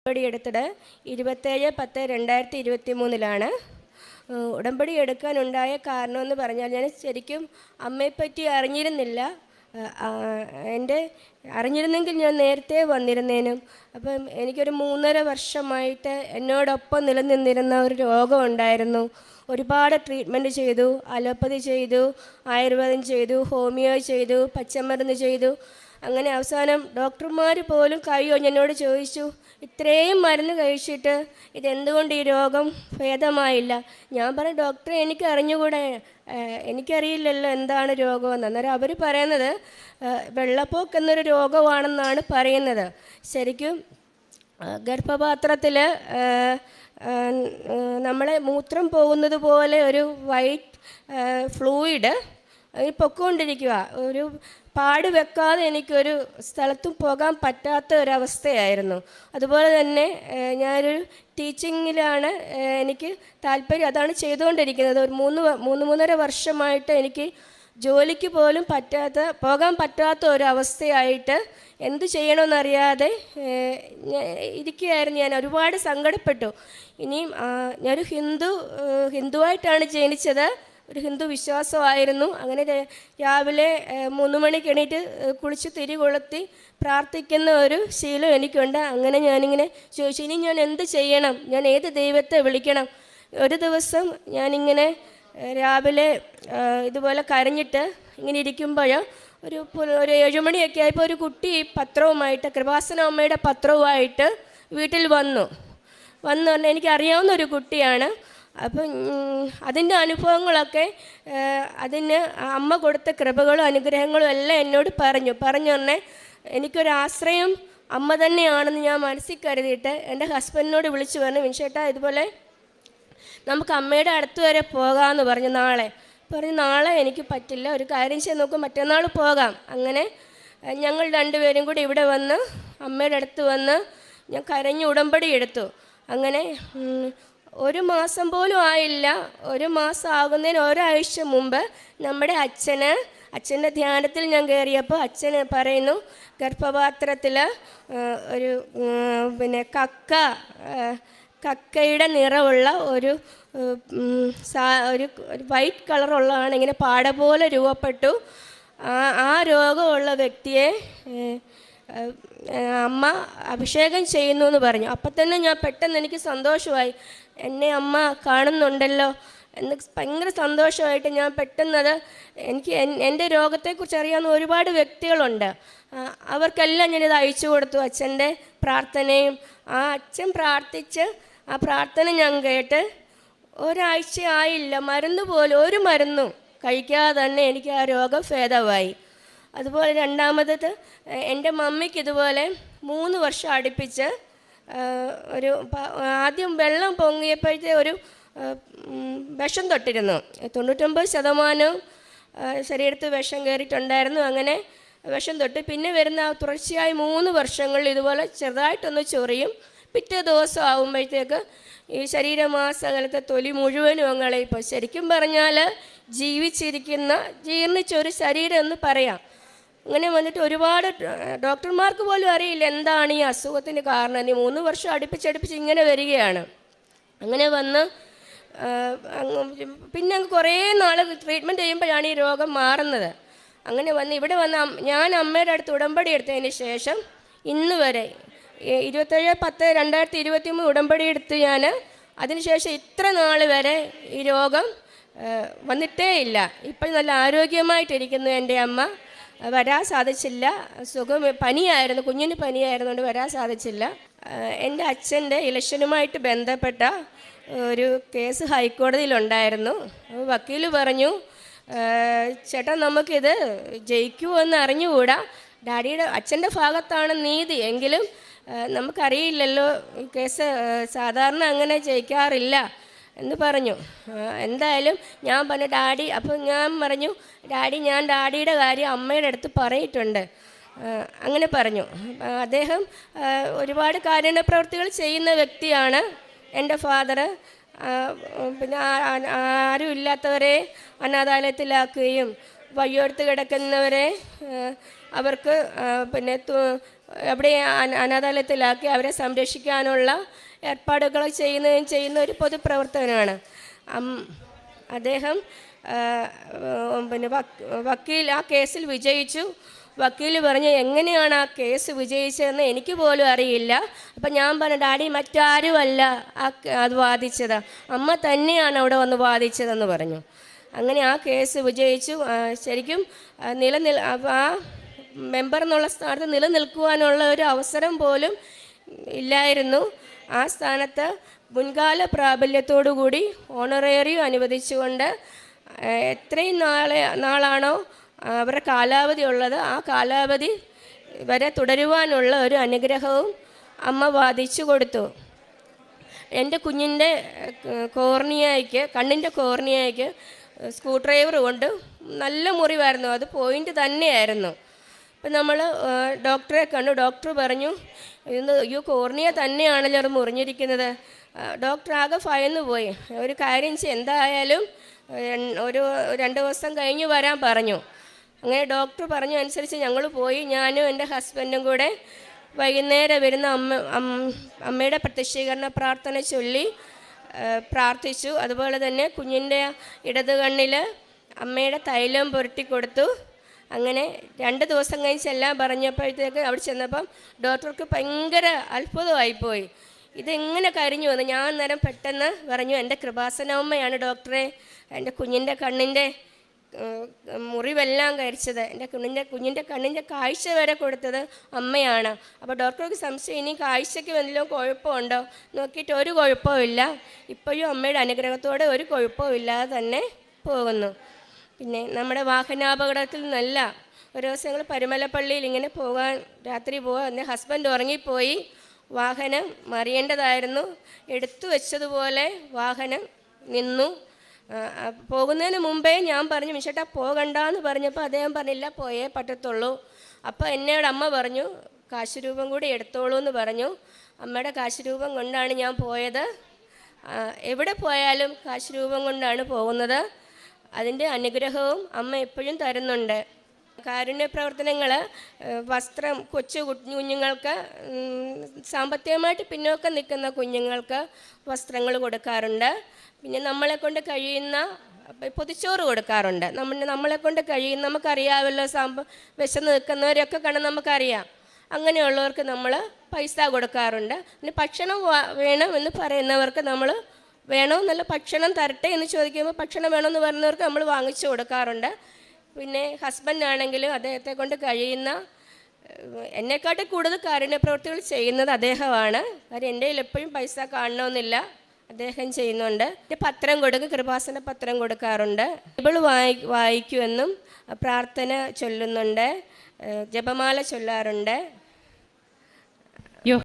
ഉടമ്പടി എടുത്തത് 27/10/2023 ഉടമ്പടി എടുക്കാനുണ്ടായ കാരണമെന്ന് പറഞ്ഞാൽ, ഞാൻ ശരിക്കും അമ്മയെപ്പറ്റി അറിഞ്ഞിരുന്നില്ല. അറിഞ്ഞിരുന്നെങ്കിൽ ഞാൻ നേരത്തെ വന്നിരുന്നേനും. അപ്പം എനിക്കൊരു 3.5 വർഷമായിട്ട് എന്നോടൊപ്പം നിലനിന്നിരുന്ന ഒരു രോഗമുണ്ടായിരുന്നു. ഒരുപാട് ട്രീറ്റ്മെൻറ്റ് ചെയ്തു. അലോപ്പതി ചെയ്തു, ആയുർവേദം ചെയ്തു, ഹോമിയോ ചെയ്തു, പച്ചമരുന്ന് ചെയ്തു. അങ്ങനെ അവസാനം ഡോക്ടർമാർ പോലും എന്നോട് ചോദിച്ചു, ഇത്രയും മരുന്ന് കഴിച്ചിട്ട് ഇതെന്തുകൊണ്ട് ഈ രോഗം ഭേദമായില്ല? ഞാൻ പറഞ്ഞു, ഡോക്ടറെ എനിക്ക് അറിഞ്ഞുകൂടെ, എനിക്കറിയില്ലല്ലോ എന്താണ് രോഗമെന്ന്. അന്നേരം അവർ പറയുന്നത് വെള്ളപ്പോക്ക് എന്നൊരു രോഗമാണെന്നാണ് പറയുന്നത്. ശരിക്കും ഗർഭപാത്രത്തിൽ നമ്മളെ മൂത്രം പോകുന്നത് പോലെ ഒരു വൈറ്റ് ഫ്ലൂയിഡ് പൊയ്ക്കൊണ്ടിരിക്കുക. ഒരു പാട് വെക്കാതെ എനിക്കൊരു സ്ഥലത്തും പോകാൻ പറ്റാത്ത ഒരവസ്ഥയായിരുന്നു. അതുപോലെ തന്നെ ഞാനൊരു ടീച്ചിങ്ങിലാണ് എനിക്ക് താല്പര്യം, അതാണ് ചെയ്തുകൊണ്ടിരിക്കുന്നത്. ഒരു 3.5 വർഷമായിട്ട് എനിക്ക് ജോലിക്ക് പോലും പോകാൻ പറ്റാത്ത ഒരവസ്ഥയായിട്ട് എന്ത് ചെയ്യണമെന്നറിയാതെ ഇരിക്കുകയായിരുന്നു. ഞാൻ ഒരുപാട് സങ്കടപ്പെട്ടു. ഇനിയും ഞാനൊരു ഹിന്ദുവായിട്ടാണ് ജനിച്ചത്, ഒരു ഹിന്ദു വിശ്വാസമായിരുന്നു. അങ്ങനെ രാവിലെ 3 മണിക്ക് എണീറ്റ് കുളിച്ച് തിരി കൊളുത്തി പ്രാർത്ഥിക്കുന്ന ഒരു ശീലം എനിക്കുണ്ട്. അങ്ങനെ ഞാനിങ്ങനെ ചോദിച്ചു, ഇനി ഞാൻ എന്ത് ചെയ്യണം, ഞാൻ ഏത് ദൈവത്തെ വിളിക്കണം? ഒരു ദിവസം ഞാനിങ്ങനെ രാവിലെ ഇതുപോലെ കരഞ്ഞിട്ട് ഇങ്ങനെ ഇരിക്കുമ്പോൾ ഒരു 7 മണിയൊക്കെ ആയപ്പോൾ ഒരു കുട്ടി പത്രവുമായിട്ട്, കൃപാസന അമ്മയുടെ പത്രവുമായിട്ട് വീട്ടിൽ വന്നു പറഞ്ഞാൽ എനിക്കറിയാവുന്ന ഒരു കുട്ടിയാണ്. അപ്പം അതിൻ്റെ അനുഭവങ്ങളൊക്കെ, അതിന് അമ്മ കൊടുത്ത കൃപകളും അനുഗ്രഹങ്ങളും എല്ലാം എന്നോട് പറഞ്ഞു തന്നെ എനിക്കൊരാശ്രയം അമ്മ തന്നെയാണെന്ന് ഞാൻ മനസ്സിൽ കരുതിയിട്ട് എൻ്റെ ഹസ്ബൻഡിനോട് വിളിച്ചു പറഞ്ഞു, വിൻഷേട്ടാ ഇതുപോലെ നമുക്ക് അമ്മയുടെ അടുത്ത് വരെ പോകാമെന്ന് പറഞ്ഞു. നാളെ എനിക്ക് പറ്റില്ല, ഒരു കാര്യം ചെയ്ത് നോക്കും, മറ്റന്നാൾ പോകാം. അങ്ങനെ ഞങ്ങൾ 2 പേരും കൂടി ഇവിടെ വന്ന് അമ്മയുടെ അടുത്ത് വന്ന് ഞാൻ കരഞ്ഞ് ഉടമ്പടി എടുത്തു. അങ്ങനെ 1 മാസം പോലും ആയില്ല. 1 മാസം ആകുന്നതിന് ഒരാഴ്ച മുമ്പ് നമ്മുടെ അച്ഛൻ്റെ ധ്യാനത്തിൽ ഞാൻ കയറിയപ്പോൾ അച്ഛന് പറയുന്നു, ഗർഭപാത്രത്തിൽ ഒരു കക്കയുടെ നിറമുള്ള ഒരു വൈറ്റ് കളറുള്ളതാണ്, ഇങ്ങനെ പാട പോലെ രൂപപ്പെട്ടു. ആ രോഗമുള്ള വ്യക്തിയെ അമ്മ അഭിഷേകം ചെയ്യുന്നു എന്ന് പറഞ്ഞു. അപ്പം തന്നെ ഞാൻ പെട്ടെന്ന് എനിക്ക് സന്തോഷമായി, എന്നെ അമ്മ കാണുന്നുണ്ടല്ലോ എന്ന് ഭയങ്കര സന്തോഷമായിട്ട് ഞാൻ പെട്ടെന്നത് എനിക്ക് എൻ്റെ രോഗത്തെക്കുറിച്ച് അറിയാവുന്ന ഒരുപാട് വ്യക്തികളുണ്ട്, അവർക്കെല്ലാം ഞാനിത് അയച്ചു കൊടുത്തു. അച്ഛൻ്റെ പ്രാർത്ഥനയും അച്ഛൻ പ്രാർത്ഥിച്ച് ആ പ്രാർത്ഥന ഞാൻ കേട്ട് ഒരാഴ്ച ആയില്ല, ഒരു മരുന്നും കഴിക്കാതെ തന്നെ എനിക്ക് ആ രോഗം ഭേദമായി. അതുപോലെ രണ്ടാമത് എൻ്റെ മമ്മിക്ക് ഇതുപോലെ 3 വർഷം അടുപ്പിച്ച് ഒരു ആദ്യം വെള്ളം പൊങ്ങിയപ്പോഴത്തെ ഒരു വിഷം തൊട്ടിരുന്നു. 99% ശരീരത്തിൽ വിഷം കയറിയിട്ടുണ്ടായിരുന്നു. അങ്ങനെ വിഷം തൊട്ട് പിന്നെ വരുന്ന തുടർച്ചയായി 3 വർഷങ്ങളിൽ ഇതുപോലെ ചെറുതായിട്ടൊന്ന് ചൊറിയും. പിറ്റേ ദിവസം ആകുമ്പോഴത്തേക്ക് ഈ ശരീരമാസകലത്തെ തൊലി മുഴുവനും അങ്ങനെ. ഇപ്പോൾ ശരിക്കും പറഞ്ഞാൽ ജീവിച്ചിരിക്കുന്ന ജീർണിച്ചൊരു ശരീരം എന്ന് പറയാം. അങ്ങനെ വന്നിട്ട് ഒരുപാട് ഡോക്ടർമാർക്ക് പോലും അറിയില്ല എന്താണ് ഈ അസുഖത്തിന് കാരണം. 3 വർഷം അടുപ്പിച്ചടുപ്പിച്ച് ഇങ്ങനെ വരികയാണ്. അങ്ങനെ വന്ന് പിന്നെ കുറേ നാൾ ട്രീറ്റ്മെൻറ്റ് ചെയ്യുമ്പോഴാണ് ഈ രോഗം മാറുന്നത്. അങ്ങനെ ഇവിടെ വന്ന് ഞാൻ അമ്മയുടെ അടുത്ത് ഉടമ്പടി എടുത്തതിന് ശേഷം ഇന്ന് വരെ 27/10/2023 ഉടമ്പടി എടുത്ത് ഞാൻ അതിനുശേഷം ഇത്ര നാൾ വരെ ഈ രോഗം വന്നിട്ടേ ഇല്ല. ഇപ്പം നല്ല ആരോഗ്യമായിട്ടിരിക്കുന്നു എൻ്റെ അമ്മ. വരാൻ സാധിച്ചില്ല, പനിയായിരുന്നു, കുഞ്ഞിന് പനിയായിരുന്നുകൊണ്ട് വരാൻ സാധിച്ചില്ല. എൻ്റെ അച്ഛൻ്റെ ഇലക്ഷനുമായിട്ട് ബന്ധപ്പെട്ട ഒരു കേസ് ഹൈക്കോടതിയിലുണ്ടായിരുന്നു. വക്കീൽ പറഞ്ഞു, ചേട്ടാ നമുക്കിത് ജയിക്കുമോ എന്ന് അറിഞ്ഞുകൂടാ, അച്ഛൻ്റെ ഭാഗത്താണ് നീതി, എങ്കിലും നമുക്കറിയില്ലല്ലോ, ഈ കേസ് സാധാരണ അങ്ങനെ ജയിക്കാറില്ല എന്ന് പറഞ്ഞു. എന്തായാലും ഞാൻ പറഞ്ഞു ഡാഡി, അപ്പോൾ ഞാൻ പറഞ്ഞു ഞാൻ ഡാഡിയുടെ കാര്യം അമ്മയുടെ അടുത്ത് പറഞ്ഞിട്ടുണ്ട്. അങ്ങനെ പറഞ്ഞു. അദ്ദേഹം ഒരുപാട് കാരുണ്യ പ്രവൃത്തികൾ ചെയ്യുന്ന വ്യക്തിയാണ് എൻ്റെ ഫാദർ. പിന്നെ ആരും ഇല്ലാത്തവരെ അനാഥാലയത്തിലാക്കുകയും വയ്യോടുത്ത് കിടക്കുന്നവരെ അവർക്ക് പിന്നെ അവിടെ അനാഥാലയത്തിലാക്കി അവരെ സംരക്ഷിക്കാനുള്ള ഏർപ്പാടുകൾ ചെയ്യുന്ന ഒരു പൊതുപ്രവർത്തകനാണ്. അദ്ദേഹം പിന്നെ വക്കീൽ ആ കേസിൽ വിജയിച്ചു. വക്കീൽ പറഞ്ഞു എങ്ങനെയാണ് ആ കേസ് വിജയിച്ചതെന്ന് എനിക്ക് പോലും അറിയില്ല. അപ്പം ഞാൻ പറഞ്ഞു ഡാഡി മറ്റാരുമല്ല അത് വാദിച്ചത്, അമ്മ തന്നെയാണ് അവിടെ വന്ന് വാദിച്ചതെന്ന് പറഞ്ഞു. അങ്ങനെ ആ കേസ് വിജയിച്ചു. ശരിക്കും ആ മെമ്പർ എന്നുള്ള സ്ഥാനത്ത് നിലനിൽക്കുവാനുള്ള ഒരു അവസരം പോലും ഇല്ലായിരുന്നു. ആ സ്ഥാനത്ത് മുൻകാല പ്രാബല്യത്തോടുകൂടി ഓണറേറിയം അനുവദിച്ചുകൊണ്ട് എത്രയും നാളാണോ അവരുടെ കാലാവധി ഉള്ളത് ആ കാലാവധി വരെ തുടരുവാനുള്ള ഒരു അനുഗ്രഹവും അമ്മ വാദിച്ചു കൊടുത്തു. എൻ്റെ കുഞ്ഞിൻ്റെ കണ്ണിൻ്റെ കോർണിയയ്ക്ക് സ്ക്രൂ ഡ്രൈവർ കൊണ്ട് നല്ല മുറിവായിരുന്നു. അത് പോയിൻ്റ് തന്നെയായിരുന്നു. അപ്പം നമ്മൾ ഡോക്ടറെ കണ്ടു. ഡോക്ടർ പറഞ്ഞു കോർണിയ തന്നെയാണല്ലോ അത് മുറിഞ്ഞിരിക്കുന്നത്. ഡോക്ടർ ആകെ ഭയന്നു പോയി. ഒരു കാര്യം എന്തായാലും ഒരു 2 ദിവസം കഴിഞ്ഞ് വരാൻ പറഞ്ഞു. അങ്ങനെ ഡോക്ടർ പറഞ്ഞ അനുസരിച്ച് ഞങ്ങൾ പോയി. ഞാനും എൻ്റെ ഹസ്ബൻഡും കൂടെ വൈകുന്നേരം വരുന്ന അമ്മയുടെ പ്രത്യക്ഷീകരണ പ്രാർത്ഥന ചൊല്ലി പ്രാർത്ഥിച്ചു. അതുപോലെ തന്നെ കുഞ്ഞിൻ്റെ ഇടത് കണ്ണിൽ അമ്മയുടെ തൈലം പുരട്ടി കൊടുത്തു. അങ്ങനെ 2 ദിവസം കഴിഞ്ഞ് ചെല്ലാൻ പറഞ്ഞപ്പോഴത്തേക്ക് അവിടെ ചെന്നപ്പം ഡോക്ടർക്ക് ഭയങ്കര അത്ഭുതമായിപ്പോയി. ഇതെങ്ങനെ കരിഞ്ഞു വന്നു. ഞാൻ അന്നേരം പെട്ടെന്ന് പറഞ്ഞു എൻ്റെ കൃപാസനമ്മയാണ് ഡോക്ടറെ എൻ്റെ കുഞ്ഞിൻ്റെ കണ്ണിൻ്റെ മുറിവെല്ലാം കരിച്ചത്, എൻ്റെ കുഞ്ഞിൻ്റെ കണ്ണിൻ്റെ കാഴ്ച വരെ കൊടുത്തത് അമ്മയാണ്. അപ്പോൾ ഡോക്ടർക്ക് സംശയം ഇനി കാഴ്ചയ്ക്ക് വല്ലതും കുഴപ്പമുണ്ടോ നോക്കിയിട്ട് ഒരു കുഴപ്പമില്ല, ഇപ്പോഴും അമ്മയുടെ അനുഗ്രഹത്തോടെ ഒരു കുഴപ്പവും ഇല്ലാതെ തന്നെ പോകുന്നു. പിന്നെ നമ്മുടെ വാഹനാപകടത്തിൽ നിന്നല്ല. ഒരു ദിവസം ഞങ്ങൾ പരുമലപ്പള്ളിയിൽ ഇങ്ങനെ രാത്രി പോകാൻ എൻ്റെ ഹസ്ബൻഡ് ഉറങ്ങിപ്പോയി. വാഹനം മറിയേണ്ടതായിരുന്നു. എടുത്തു വെച്ചതുപോലെ വാഹനം നിന്നു. പോകുന്നതിന് മുമ്പേ ഞാൻ പറഞ്ഞു മിഷേട്ടാ പോകണ്ടെന്ന് പറഞ്ഞപ്പോൾ അദ്ദേഹം പറഞ്ഞില്ല പോയേ പറ്റത്തുള്ളൂ. അപ്പോൾ എന്നോട് അമ്മ പറഞ്ഞു കാശുരൂപം കൂടി എടുത്തോളൂ എന്ന് പറഞ്ഞു. അമ്മയുടെ കാശുരൂപം കൊണ്ടാണ് ഞാൻ പോയത്. എവിടെ പോയാലും കാശുരൂപം കൊണ്ടാണ് പോകുന്നത്. അതിൻ്റെ അനുഗ്രഹവും അമ്മ എപ്പോഴും തരുന്നുണ്ട്. കാരുണ്യ പ്രവർത്തനങ്ങൾ വസ്ത്രം കുഞ്ഞുങ്ങൾക്ക് സാമ്പത്തികമായിട്ട് പിന്നോക്കം നിൽക്കുന്ന കുഞ്ഞുങ്ങൾക്ക് വസ്ത്രങ്ങൾ കൊടുക്കാറുണ്ട്. പിന്നെ നമ്മളെ കൊണ്ട് കഴിയുന്ന പൊതിച്ചോറ് കൊടുക്കാറുണ്ട്. നമ്മളെ കൊണ്ട് കഴിയുന്ന നമുക്കറിയാമല്ലോ വിശന്ന് നിൽക്കുന്നവരൊക്കെ കണ്ട് നമുക്കറിയാം. അങ്ങനെയുള്ളവർക്ക് നമ്മൾ പൈസ കൊടുക്കാറുണ്ട്. പിന്നെ ഭക്ഷണം വേണമെന്ന് പറയുന്നവർക്ക് നമ്മൾ വേണമെന്നല്ല ഭക്ഷണം തരട്ടെ എന്ന് ചോദിക്കുമ്പോൾ ഭക്ഷണം വേണമെന്ന് പറയുന്നവർക്ക് നമ്മൾ വാങ്ങിച്ചു കൊടുക്കാറുണ്ട്. പിന്നെ ഹസ്ബൻഡാണെങ്കിലും അദ്ദേഹത്തെ കൊണ്ട് കഴിയുന്ന എന്നെക്കാട്ടി കൂടുതൽ കാരുണ്യപ്രവൃത്തികൾ ചെയ്യുന്നത് അദ്ദേഹമാണ്. കാര്യം എൻ്റെ കയ്യിൽ എപ്പോഴും പൈസ കാണണമെന്നില്ല, അദ്ദേഹം ചെയ്യുന്നുണ്ട്. പത്രം കൊടുക്കും, കൃപാസന പത്രം കൊടുക്കാറുണ്ട്. ബൈബിൾ വായിക്കുമെന്നും പ്രാർത്ഥന ചൊല്ലുന്നുണ്ട്, ജപമാല ചൊല്ലാറുണ്ട്.